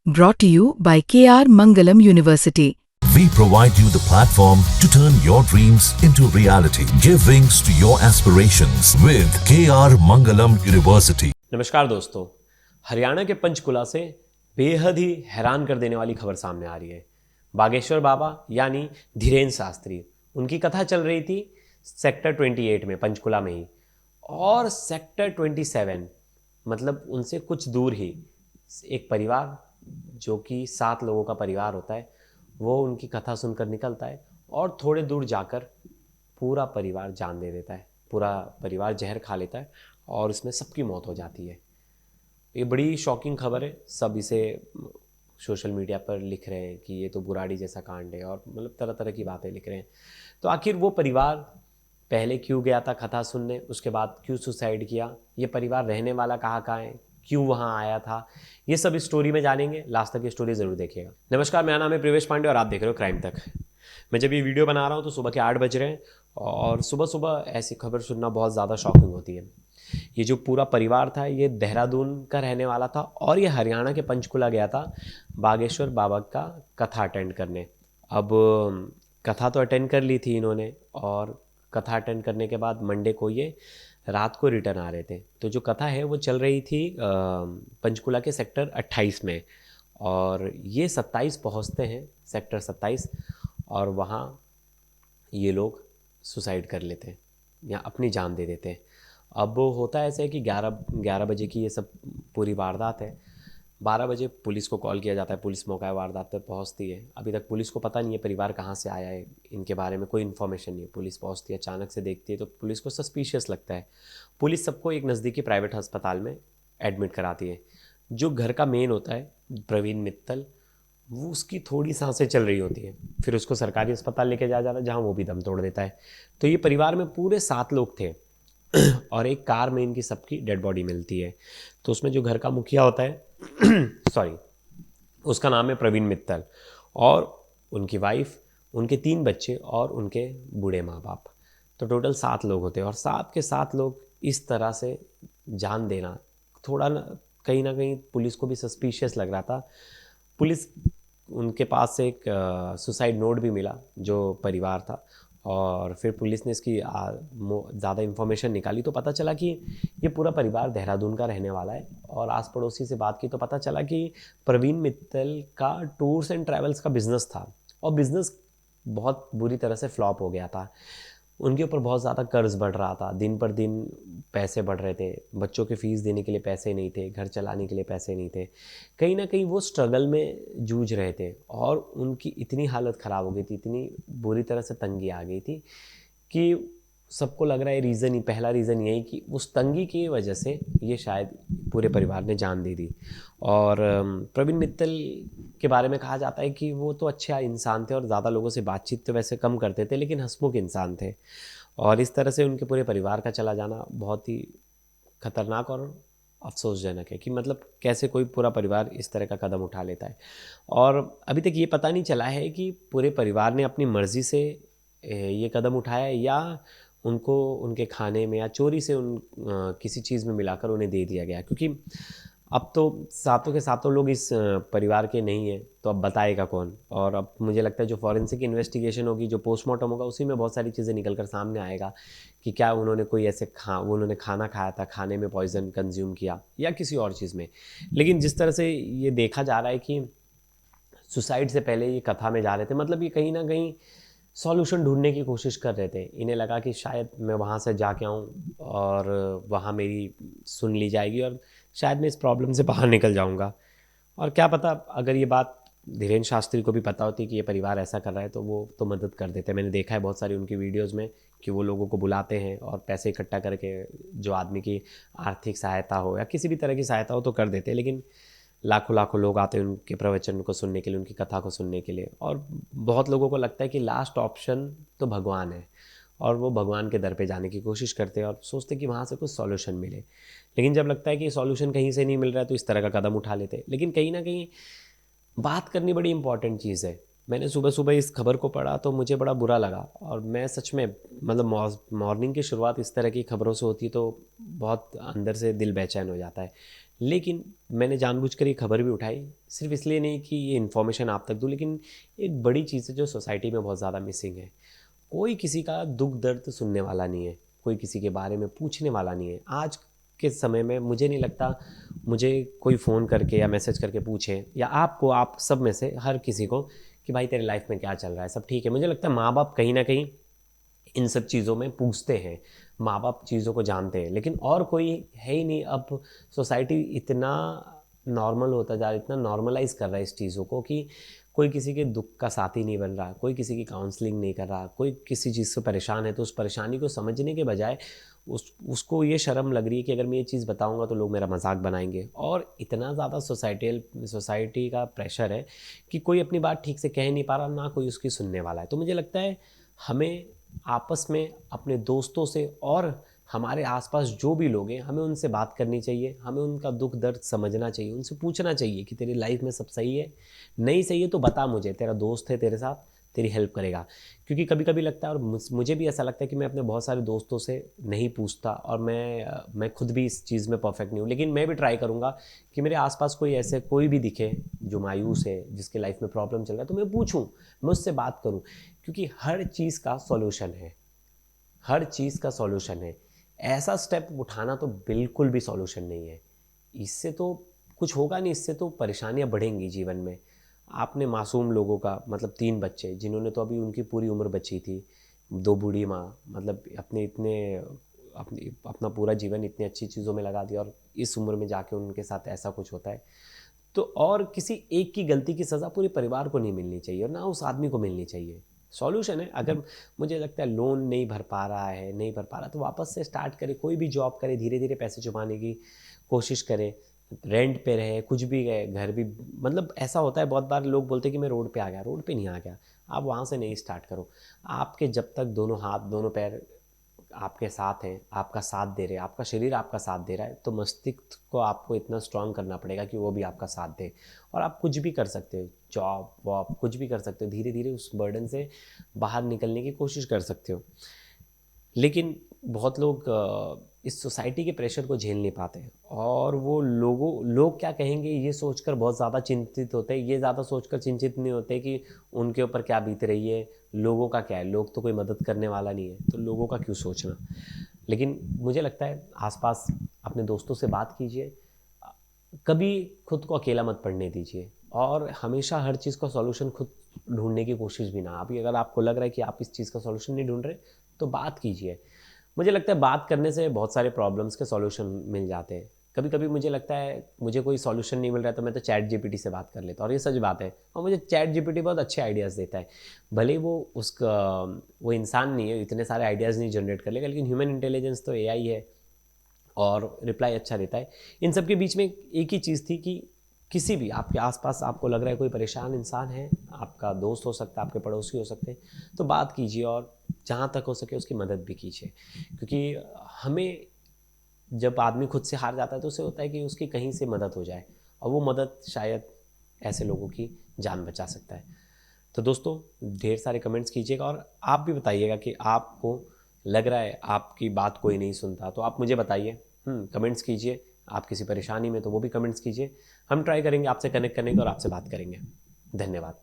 brought to you by KR Mangalam University. We provide you the platform to turn your dreams into reality. Give wings to your aspirations with KR Mangalam University. नमस्कार दोस्तों, हरियाणा के पंचकुला से बेहद ही हैरान कर देने वाली खबर सामने आ रही है। बागेश्वर बाबा यानी धीरेन्द्र शास्त्री, उनकी कथा चल रही थी सेक्टर 28 में, पंचकुला में ही, और सेक्टर 27 मतलब उनसे कुछ दूर ही एक परिवार जो कि 7 लोगों का परिवार होता है, वो उनकी कथा सुनकर निकलता है और थोड़े दूर जाकर पूरा परिवार जान दे देता है। पूरा परिवार जहर खा लेता है और इसमें सबकी मौत हो जाती है। ये बड़ी शॉकिंग खबर है। सब इसे सोशल मीडिया पर लिख रहे हैं कि ये तो बुराड़ी जैसा कांड है, और मतलब तरह तरह की बातें लिख रहे हैं। तो आखिर वो परिवार पहले क्यों गया था कथा सुनने, उसके बाद क्यों सुसाइड किया, ये परिवार रहने वाला कहाँ है, क्यों वहाँ आया था, ये सब इस स्टोरी में जानेंगे। लास्ट तक ये स्टोरी ज़रूर देखिएगा। नमस्कार, मेरा नाम है प्रवेश पांडे और आप देख रहे हो क्राइम तक। मैं जब ये वीडियो बना रहा हूँ तो सुबह के 8 बज रहे हैं, और सुबह सुबह ऐसी खबर सुनना बहुत ज़्यादा शॉकिंग होती है। ये जो पूरा परिवार था ये देहरादून का रहने वाला था और ये हरियाणा के पंचकुला गया था बागेश्वर बाबा का कथा अटेंड करने। अब कथा तो अटेंड कर ली थी इन्होंने, और कथा अटेंड करने के बाद मंडे को ये रात को रिटर्न आ रहे थे। तो जो कथा है वो चल रही थी पंचकुला के सेक्टर 28 में, और ये 27 पहुंचते हैं, सेक्टर 27, और वहाँ ये लोग सुसाइड कर लेते हैं या अपनी जान दे देते हैं। अब होता ऐसा है कि 11 बजे की ये सब पूरी वारदात है। 12 बजे पुलिस को कॉल किया जाता है, पुलिस मौका वारदात पर पहुंचती है। अभी तक पुलिस को पता नहीं है परिवार कहाँ से आया है, इनके बारे में कोई इन्फॉर्मेशन नहीं है। पुलिस पहुंचती है, अचानक से देखती है तो पुलिस को सस्पिशियस लगता है। पुलिस सबको एक नज़दीकी प्राइवेट अस्पताल में एडमिट कराती है। जो घर का मेन होता है प्रवीण मित्तल, वो उसकी थोड़ी सांसें चल रही होती हैं, फिर उसको सरकारी अस्पताल लेके जाता है जहाँ वो भी दम तोड़ देता है। तो ये परिवार में पूरे 7 लोग थे और एक कार में इनकी सबकी डेड बॉडी मिलती है। तो उसमें जो घर का मुखिया होता है सॉरी, उसका नाम है प्रवीण मित्तल, और उनकी वाइफ, उनके 3 बच्चे और उनके बूढ़े माँ बाप। तो टोटल 7 लोग होते हैं, और 7 के 7 लोग इस तरह से जान देना थोड़ा कहीं ना कहीं पुलिस को भी सस्पिशियस लग रहा था। पुलिस, उनके पास से एक सुसाइड नोट भी मिला जो परिवार था, और फिर पुलिस ने इसकी ज़्यादा इन्फॉर्मेशन निकाली तो पता चला कि ये पूरा परिवार देहरादून का रहने वाला है। और आस पड़ोसी से बात की तो पता चला कि प्रवीण मित्तल का टूर्स एंड ट्रैवल्स का बिज़नेस था, और बिज़नेस बहुत बुरी तरह से फ्लॉप हो गया था। उनके ऊपर बहुत ज़्यादा कर्ज बढ़ रहा था, दिन पर दिन पैसे बढ़ रहे थे, बच्चों की फ़ीस देने के लिए पैसे नहीं थे, घर चलाने के लिए पैसे नहीं थे। कहीं ना कहीं वो स्ट्रगल में जूझ रहे थे, और उनकी इतनी हालत ख़राब हो गई थी, इतनी बुरी तरह से तंगी आ गई थी कि सबको लग रहा है रीज़न ही, पहला रीज़न यही कि उस तंगी की वजह से ये शायद पूरे परिवार ने जान दे दी। और प्रवीण मित्तल के बारे में कहा जाता है कि वो तो अच्छे इंसान थे और ज़्यादा लोगों से बातचीत तो वैसे कम करते थे, लेकिन हंसमुख इंसान थे। और इस तरह से उनके पूरे परिवार का चला जाना बहुत ही खतरनाक और अफसोसजनक है कि मतलब कैसे कोई पूरा परिवार इस तरह का कदम उठा लेता है। और अभी तक ये पता नहीं चला है कि पूरे परिवार ने अपनी मर्ज़ी से ये कदम उठाया या उनको उनके खाने में या चोरी से किसी चीज़ में मिलाकर उन्हें दे दिया गया। क्योंकि अब तो 7 के 7 लोग इस परिवार के नहीं हैं, तो अब बताएगा कौन। और अब मुझे लगता है जो फॉरेंसिक इन्वेस्टिगेशन होगी, जो पोस्टमार्टम होगा, उसी में बहुत सारी चीज़ें निकल कर सामने आएगा कि क्या उन्होंने कोई ऐसे उन्होंने खाना खाया था, खाने में पॉइजन कंज्यूम किया या किसी और चीज़ में। लेकिन जिस तरह से ये देखा जा रहा है कि सुसाइड से पहले ये कथा में जा रहे थे, मतलब ये कहीं ना कहीं सॉल्यूशन ढूंढने की कोशिश कर रहे थे। इन्हें लगा कि शायद मैं वहाँ से जाके आऊँ और वहाँ मेरी सुन ली जाएगी और शायद मैं इस प्रॉब्लम से बाहर निकल जाऊँगा। और क्या पता अगर ये बात धीरेन्द्र शास्त्री को भी पता होती कि ये परिवार ऐसा कर रहा है तो वो तो मदद कर देते। मैंने देखा है बहुत सारी उनकी वीडियोज़ में कि वो लोगों को बुलाते हैं और पैसे इकट्ठा करके जो आदमी की आर्थिक सहायता हो या किसी भी तरह की सहायता हो तो कर देते। लेकिन लाखों लाखों लोग आते हैं उनके प्रवचन को सुनने के लिए, उनकी कथा को सुनने के लिए। और बहुत लोगों को लगता है कि लास्ट ऑप्शन तो भगवान है, और वो भगवान के दर पे जाने की कोशिश करते हैं और सोचते हैं कि वहाँ से कुछ सॉल्यूशन मिले। लेकिन जब लगता है कि सॉल्यूशन कहीं से नहीं मिल रहा है तो इस तरह का कदम उठा लेते हैं। लेकिन कहीं ना कहीं बात करनी बड़ी इंपॉर्टेंट चीज़ है। मैंने सुबह सुबह इस खबर को पढ़ा तो मुझे बड़ा बुरा लगा, और मैं सच में मतलब मॉर्निंग की शुरुआत इस तरह की खबरों से होती है तो बहुत अंदर से दिल बेचैन हो जाता है। लेकिन मैंने जानबूझकर ये खबर भी उठाई, सिर्फ इसलिए नहीं कि ये इन्फॉर्मेशन आप तक दूँ, लेकिन एक बड़ी चीज़ है जो सोसाइटी में बहुत ज़्यादा मिसिंग है। कोई किसी का दुख दर्द सुनने वाला नहीं है, कोई किसी के बारे में पूछने वाला नहीं है। आज के समय में मुझे नहीं लगता मुझे कोई फ़ोन करके या मैसेज करके पूछे, या आपको, आप सब में से हर किसी को, कि भाई तेरे लाइफ में क्या चल रहा है, सब ठीक है। मुझे लगता है माँ बाप कहीं ना कहीं इन सब चीज़ों में पूछते हैं, माँ बाप चीज़ों को जानते हैं, लेकिन और कोई है ही नहीं। अब सोसाइटी इतना नॉर्मल होता जा रहा है, इतना नॉर्मलाइज कर रहा है इस चीज़ों को कि कोई किसी के दुख का साथी नहीं बन रहा, कोई किसी की काउंसलिंग नहीं कर रहा, कोई किसी चीज़ से परेशान है तो उस परेशानी को समझने के बजाय उसको ये शर्म लग रही है कि अगर मैं ये चीज़ बताऊंगा तो लोग मेरा मजाक बनाएंगे। और इतना ज़्यादा सोसाइटी का प्रेशर है कि कोई अपनी बात ठीक से कह नहीं पा रहा, ना कोई उसकी सुनने वाला है। तो मुझे लगता है हमें आपस में अपने दोस्तों से और हमारे आसपास जो भी लोग हैं, हमें उनसे बात करनी चाहिए, हमें उनका दुख दर्द समझना चाहिए, उनसे पूछना चाहिए कि तेरी लाइफ में सब सही है, नहीं सही है तो बता मुझे, तेरा दोस्त है तेरे साथ, तेरी हेल्प करेगा। क्योंकि कभी कभी लगता है, और मुझे भी ऐसा लगता है कि मैं अपने बहुत सारे दोस्तों से नहीं पूछता, और मैं खुद भी इस चीज़ में परफेक्ट नहीं हूँ, लेकिन मैं भी ट्राई करूँगा कि मेरे आसपास कोई भी दिखे जो मायूस है, जिसके लाइफ में प्रॉब्लम चल रहा है, तो मैं पूछूँ, मैं उससे बात करूँ। क्योंकि हर चीज़ का सॉल्यूशन है, हर चीज़ का सॉल्यूशन है। ऐसा स्टेप उठाना तो बिल्कुल भी सॉल्यूशन नहीं है, इससे तो कुछ होगा नहीं, इससे तो परेशानियां बढ़ेंगी जीवन में। आपने मासूम लोगों का, मतलब 3 बच्चे जिन्होंने तो अभी उनकी पूरी उम्र बची थी, 2 बूढ़ी माँ, मतलब अपना पूरा जीवन इतनी अच्छी चीज़ों में लगा दिया, और इस उम्र में जाके उनके साथ ऐसा कुछ होता है। तो और किसी एक की गलती की सज़ा पूरे परिवार को नहीं मिलनी चाहिए, और ना उस आदमी को मिलनी चाहिए। सॉल्यूशन है, अगर मुझे लगता है लोन नहीं भर पा रहा है, नहीं भर पा रहा, तो वापस से स्टार्ट करे, कोई भी जॉब करे, धीरे धीरे पैसे चुकाने की कोशिश करे, रेंट पे रहे, कुछ भी गए, घर भी, मतलब ऐसा होता है बहुत बार लोग बोलते हैं कि मैं रोड पे आ गया, रोड पे नहीं आ गया। आप वहाँ से नहीं स्टार्ट करो। आपके जब तक दोनों हाथ दोनों पैर आपके साथ हैं, आपका साथ दे रहे हैं, आपका शरीर आपका साथ दे रहा है, तो मस्तिष्क को आपको इतना स्ट्रांग करना पड़ेगा कि वो भी आपका साथ दे। और आप कुछ भी कर सकते हो, जॉब वॉब कुछ भी कर सकते हो, धीरे धीरे उस बर्डन से बाहर निकलने की कोशिश कर सकते हो। लेकिन बहुत लोग इस सोसाइटी के प्रेशर को झेल नहीं पाते, और वो लोग क्या कहेंगे ये सोचकर बहुत ज़्यादा चिंतित होते हैं। ये ज़्यादा सोचकर चिंतित नहीं होते कि उनके ऊपर क्या बीत रही है, लोगों का क्या है, लोग तो कोई मदद करने वाला नहीं है, तो लोगों का क्यों सोचना। लेकिन मुझे लगता है आसपास अपने दोस्तों से बात कीजिए, कभी खुद को अकेला मत पड़ने दीजिए, और हमेशा हर चीज़ का सॉल्यूशन खुद ढूंढने की कोशिश भी ना। अभी अगर आपको लग रहा है कि आप इस चीज़ का सॉल्यूशन नहीं ढूंढ रहे, तो बात कीजिए। मुझे लगता है बात करने से बहुत सारे प्रॉब्लम्स के सॉल्यूशन मिल जाते हैं। कभी कभी मुझे लगता है मुझे कोई सॉल्यूशन नहीं मिल रहा है तो मैं तो चैट जीपीटी से बात कर लेता हूँ, और ये सच बात है। और मुझे चैट जीपीटी बहुत अच्छे आइडियाज़ देता है। भले वो इंसान नहीं है, इतने सारे आइडियाज़ नहीं जनरेट कर लेगा, लेकिन ह्यूमन इंटेलिजेंस तो एआई है, और रिप्लाई अच्छा देता है। इन सब के बीच में एक ही चीज़ थी कि किसी भी आपके आसपास आपको लग रहा है कोई परेशान इंसान है, आपका दोस्त हो सकता है, आपके पड़ोसी हो सकते हैं, तो बात कीजिए, और जहाँ तक हो सके उसकी मदद भी कीजिए। क्योंकि हमें, जब आदमी खुद से हार जाता है तो उसे होता है कि उसकी कहीं से मदद हो जाए, और वो मदद शायद ऐसे लोगों की जान बचा सकता है। तो दोस्तों, ढेर सारे कमेंट्स कीजिएगा, और आप भी बताइएगा कि आपको लग रहा है आपकी बात कोई नहीं सुनता, तो आप मुझे बताइए, कमेंट्स कीजिए। आप किसी परेशानी में तो वो भी कमेंट्स कीजिए, हम ट्राई करेंगे आपसे कनेक्ट करने का और आपसे बात करेंगे। धन्यवाद।